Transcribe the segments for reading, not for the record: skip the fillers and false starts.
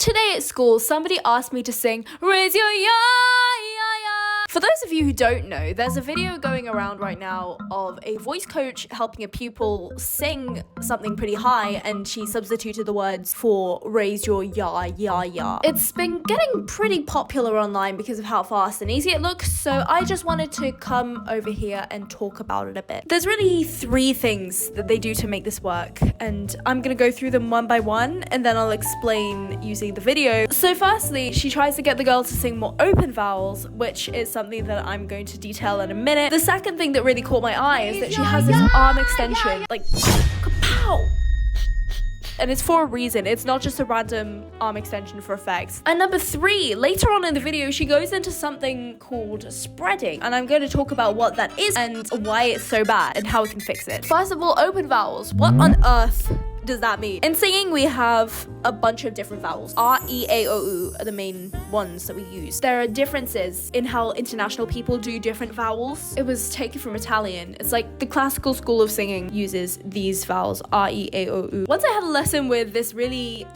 Today at school, somebody asked me to sing Raise Your Ya, Ya, Ya. For those of you who don't know, there's a video going around right now of a voice coach helping a pupil sing something pretty high, and she substituted the words for raise your ya, ya, ya. It's been getting pretty popular online because of how fast and easy it looks, so I just wanted to come over here and talk about it a bit. There's really 3 things that they do to make this work, and I'm gonna go through them one by one, and then I'll explain using the video. So firstly, she tries to get the girl to sing more open vowels, which is something that I'm going to detail in a minute. The second thing that really caught my eye is that she has this arm extension, like, kapow! And it's for a reason. It's not just a random arm extension for effects. And number 3, later on in the video, she goes into something called spreading. And I'm going to talk about what that is and why it's so bad and how we can fix it. First of all, open vowels. What on earth does that mean? In singing, we have a bunch of different vowels. R, E, A, O, U are the main ones that we use. There are differences in how international people do different vowels. It was taken from Italian. It's like the classical school of singing uses these vowels, R, E, A, O, U. Once I had a lesson with this really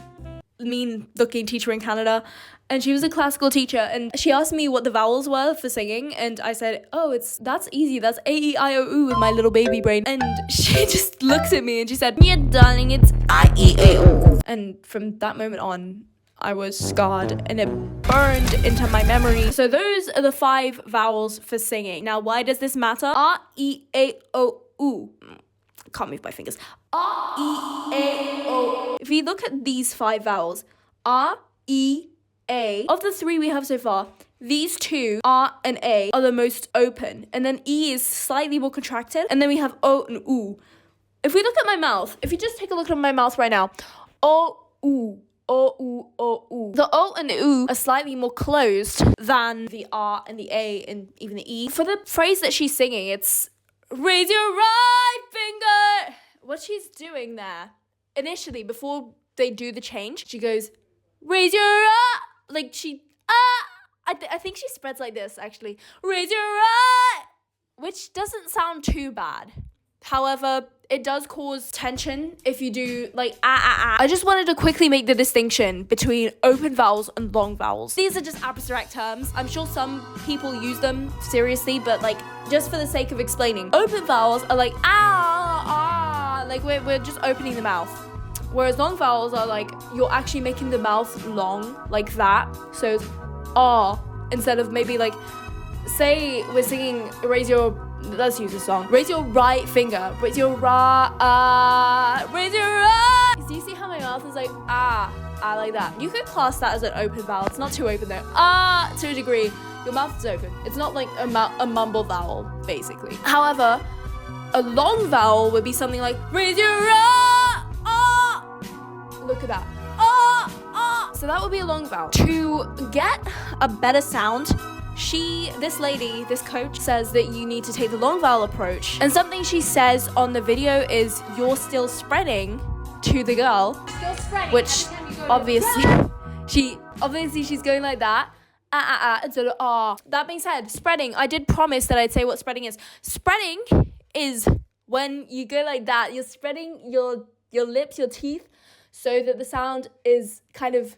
mean-looking teacher in Canada, and she was a classical teacher, and she asked me what the vowels were for singing, and I said, oh, that's easy, that's A, E, I, O, U with my little baby brain. And she just looked at me and she said, yeah, darling, it's I, E, A, O, U. And from that moment on, I was scarred and it burned into my memory. So those are the 5 vowels for singing. Now, why does this matter? R, E, A, O, U. Can't move my fingers. R, E, A, O. If you look at these 5 vowels, R, E, A. Of the 3 we have so far, these 2, R and A, are the most open. And then E is slightly more contracted. And then we have O and U. If we look at my mouth, if you just take a look at my mouth right now, O, U. O, U, O, U. The O and the U are slightly more closed than the R and the A and even the E. For the phrase that she's singing, it's raise your right finger. What she's doing there, initially, before they do the change, she goes, raise your like she, I think she spreads like this, actually. Raise your right, which doesn't sound too bad. However, it does cause tension if you do like I just wanted to quickly make the distinction between open vowels and long vowels. These are just abstract terms. I'm sure some people use them seriously, but like just for the sake of explaining, open vowels are like like we're just opening the mouth. Whereas long vowels are like you're actually making the mouth long like that. So it's instead of maybe like, say we're singing let's use a song. Raise your right finger. Raise your right. Raise your right. Do you see how my mouth is like like that? You could class that as an open vowel. It's not too open though. To a degree. Your mouth is open. It's not like a mumble vowel, basically. However, a long vowel would be something like raise your right. Look at that. So that would be a long vowel. To get a better sound, this coach says that you need to take the long vowel approach. And something she says on the video is you're still spreading to the girl, which obviously she's going like that. Instead of That being said, spreading, I did promise that I'd say what spreading is. Spreading is when you go like that. You're spreading your lips, your teeth, so that the sound is kind of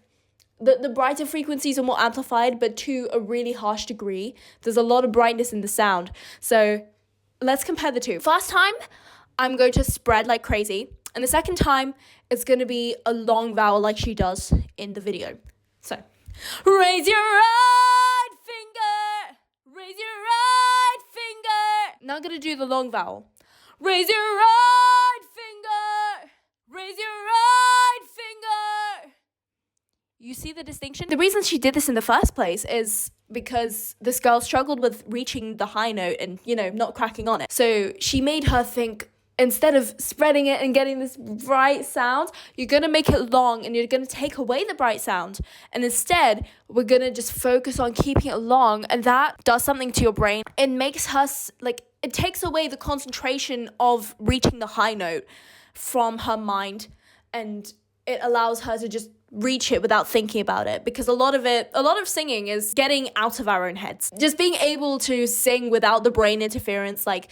the brighter frequencies are more amplified, but to a really harsh degree. There's a lot of brightness in the sound. So let's compare the 2. First time, I'm going to spread like crazy. And the second time, it's going to be a long vowel like she does in the video. So, raise your right finger. Raise your right finger. Now I'm going to do the long vowel. Raise your right finger. Raise your right finger. You see the distinction? The reason she did this in the first place is because this girl struggled with reaching the high note and, not cracking on it. So she made her think, instead of spreading it and getting this bright sound, you're going to make it long and you're going to take away the bright sound. And instead, we're going to just focus on keeping it long. And that does something to your brain. It makes her, it takes away the concentration of reaching the high note from her mind. And it allows her to just reach it without thinking about it, because a lot of singing is getting out of our own heads, just being able to sing without the brain interference. Like,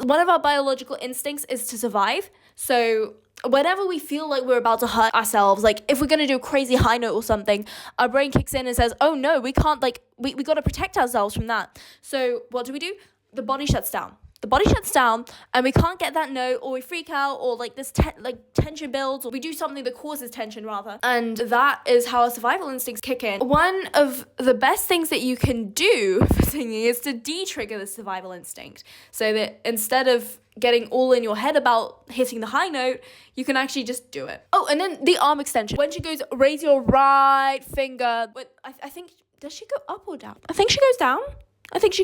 one of our biological instincts is to survive, so whenever we feel like we're about to hurt ourselves, like if we're gonna do a crazy high note or something, our brain kicks in and says, oh no, we can't, like, we gotta protect ourselves from that. So what do? The body shuts down. The body shuts down and we can't get that note, or we freak out, or like this tension builds, or we do something that causes tension rather. And that is how our survival instincts kick in. One of the best things that you can do for singing is to de-trigger the survival instinct, so that instead of getting all in your head about hitting the high note, you can actually just do it. Oh, and then the arm extension. When she goes, raise your right finger. I think, does she go up or down? I think she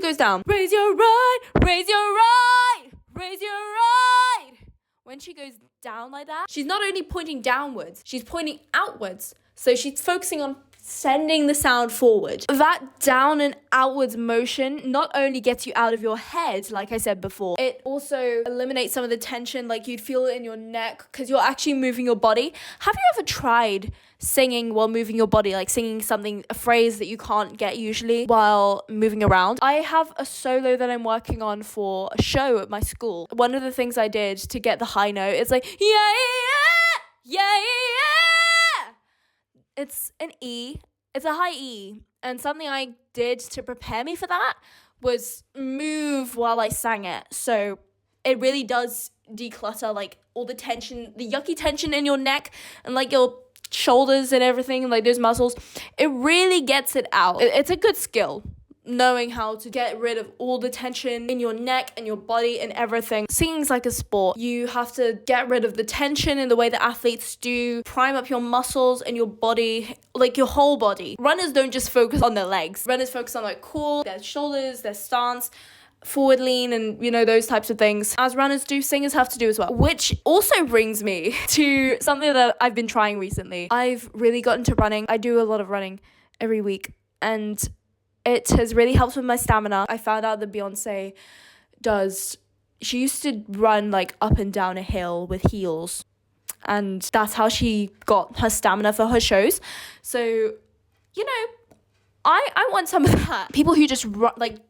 goes down. Raise your right, raise your right, raise your right. When she goes down like that, she's not only pointing downwards, she's pointing outwards. So she's focusing on sending the sound forward. That down and outwards motion not only gets you out of your head, like I said before, it also eliminates some of the tension, like you'd feel it in your neck because you're actually moving your body. Have you ever tried singing while moving your body, like singing a phrase that you can't get usually while moving around? I have a solo that I'm working on for a show at my school. One of the things I did to get the high note is like, yeah, yeah, yeah, yeah. It's an E. It's a high E. And something I did to prepare me for that was move while I sang it. So it really does declutter like all the tension, the yucky tension in your neck and like your shoulders and everything, and like those muscles. It really gets it out. It's a good skill, knowing how to get rid of all the tension in your neck and your body and everything. Singing's like a sport. You have to get rid of the tension in the way that athletes do, prime up your muscles and your body, like your whole body. Runners don't just focus on their legs. Runners focus on their core, their shoulders, their stance, forward lean, and those types of things. As runners do, singers have to do as well. Which also brings me to something that I've been trying recently. I've really gotten to running. I do a lot of running every week, and it has really helped with my stamina. I found out that Beyonce she used to run like up and down a hill with heels, and that's how she got her stamina for her shows. So, I want some of that. People who just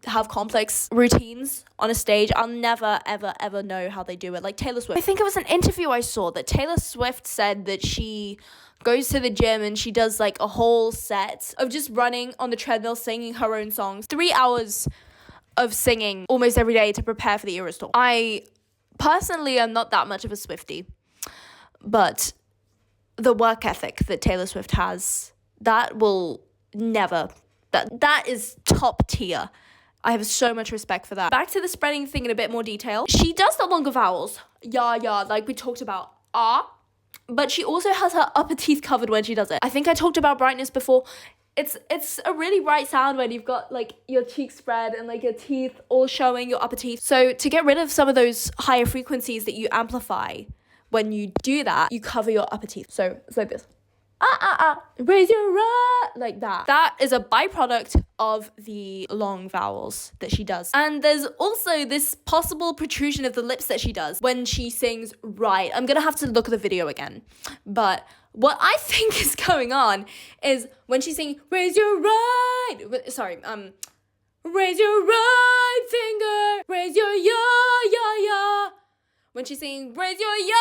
have complex routines on a stage, I'll never, ever, ever know how they do it. Like Taylor Swift. I think it was an interview I saw that Taylor Swift said that she goes to the gym and she does like a whole set of just running on the treadmill, singing her own songs. 3 hours of singing almost every day to prepare for the Eras tour. I personally am not that much of a Swiftie, but the work ethic that Taylor Swift has, that is top tier. I have so much respect for that. Back to the spreading thing in a bit more detail. She does the longer vowels. Yeah, like we talked about. But she also has her upper teeth covered when she does it. I think I talked about brightness before. It's a really bright sound when you've got like your cheeks spread and like your teeth all showing, your upper teeth. So to get rid of some of those higher frequencies that you amplify when you do that, you cover your upper teeth. So it's like this. Raise your right, like that. That is a byproduct of the long vowels that she does. And there's also this possible protrusion of the lips that she does when she sings right. I'm gonna have to look at the video again. But what I think is going on is when she's singing, raise your right, raise your right finger, raise your ya. When she's singing, raise your ya.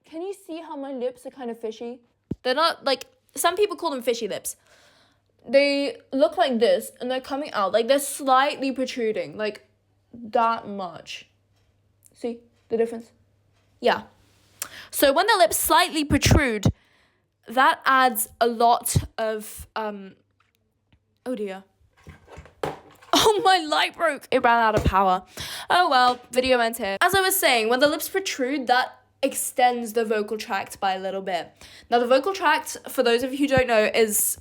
Can you see how my lips are kind of fishy? They're not like, some people call them fishy lips. They look like this and they're coming out. Like they're slightly protruding, like that much. See the difference? Yeah. So when the lips slightly protrude, that adds a lot of, oh dear. Oh, my light broke. It ran out of power. Oh well, video ends here. As I was saying, when the lips protrude, that extends the vocal tract by a little bit. Now the vocal tract, for those of you who don't know, is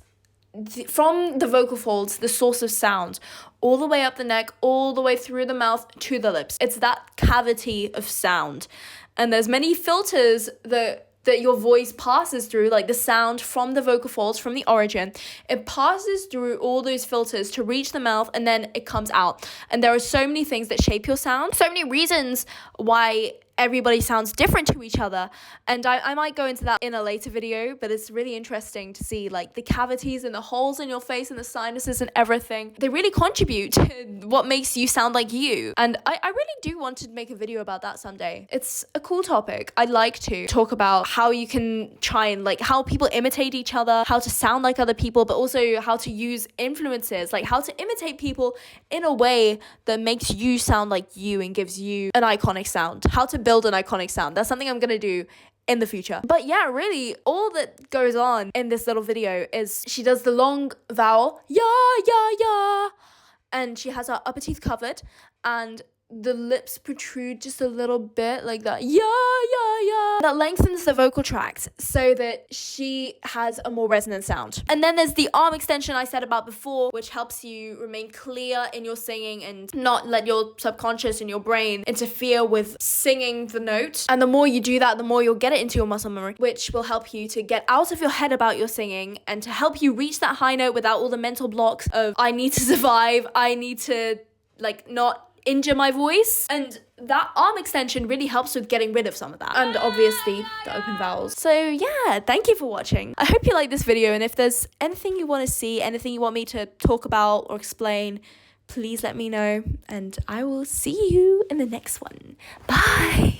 from the vocal folds, the source of sound, all the way up the neck, all the way through the mouth to the lips. It's that cavity of sound. And there's many filters that your voice passes through, like the sound from the vocal folds, from the origin. It passes through all those filters to reach the mouth, and then it comes out. And there are so many things that shape your sound, so many reasons why everybody sounds different to each other. And I might go into that in a later video, but it's really interesting to see like the cavities and the holes in your face and the sinuses and everything. They really contribute to what makes you sound like you. And I really do want to make a video about that someday. It's a cool topic. I'd like to talk about how you can try and like how people imitate each other, how to sound like other people, but also how to use influences, like how to imitate people in a way that makes you sound like you and gives you an iconic sound. How to build an iconic sound. That's something I'm gonna do in the future. But yeah, really, all that goes on in this little video is she does the long vowel, yeah, yeah, yeah, and she has her upper teeth covered, and the lips protrude just a little bit like that, yeah, yeah, yeah. That lengthens the vocal tracts so that she has a more resonant sound. And then there's the arm extension I said about before, which helps you remain clear in your singing and not let your subconscious and your brain interfere with singing the note. And the more you do that, the more you'll get it into your muscle memory, which will help you to get out of your head about your singing and to help you reach that high note without all the mental blocks of I need to survive, I need to like not injure my voice. And that arm extension really helps with getting rid of some of that, and obviously the open vowels. So yeah, thank you for watching. I hope you like this video, and if there's anything you want to see, anything you want me to talk about or explain, please let me know, and I will see you in the next one. Bye.